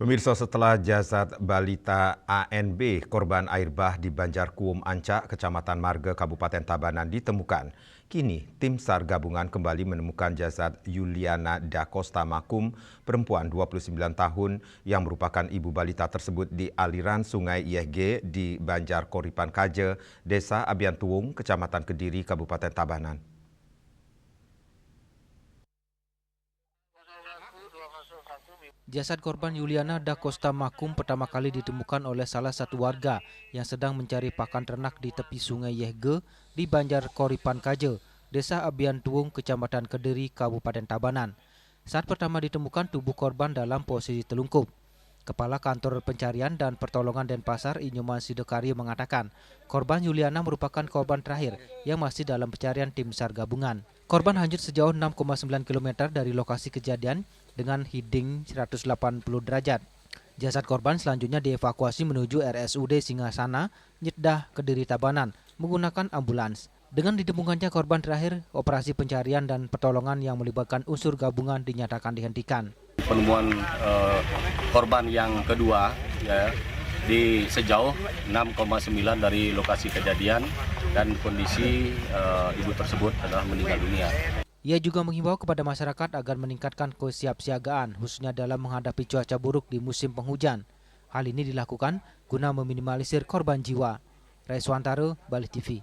Pemirsa, setelah jasad balita ANB, korban air bah di Banjarkuum Ancak, Kecamatan Marga, Kabupaten Tabanan ditemukan. Kini, tim SAR gabungan kembali menemukan jasad Yuliana Da Costa Makum, perempuan 29 tahun yang merupakan ibu balita tersebut di aliran Sungai IEG di Banjar Koripan Kaje, Desa Abiantuwung, Kecamatan Kediri, Kabupaten Tabanan. Jasad korban Yuliana Da Costa Makum pertama kali ditemukan oleh salah satu warga yang sedang mencari pakan ternak di tepi sungai Yehge di Banjar Koripan Kaje, Desa Abiantuwung, Kecamatan Kediri, Kabupaten Tabanan. Saat pertama ditemukan tubuh korban dalam posisi telungkup. Kepala Kantor Pencarian dan Pertolongan Denpasar Inyoman Sidokaryo mengatakan korban Yuliana merupakan korban terakhir yang masih dalam pencarian tim SAR gabungan. Korban hanyut sejauh 6,9 km dari lokasi kejadian dengan heading 180 derajat. Jasad korban selanjutnya dievakuasi menuju RSUD Singasana, Nyedah, Kediri, Tabanan menggunakan ambulans. Dengan ditemukannya korban terakhir, operasi pencarian dan pertolongan yang melibatkan unsur gabungan dinyatakan dihentikan. Penemuan korban yang kedua ya, di sejauh 6,9 dari lokasi kejadian dan kondisi ibu tersebut adalah meninggal dunia. Ia juga menghimbau kepada masyarakat agar meningkatkan kesiapsiagaan khususnya dalam menghadapi cuaca buruk di musim penghujan. Hal ini dilakukan guna meminimalisir korban jiwa. Raiswantaro, Bali TV.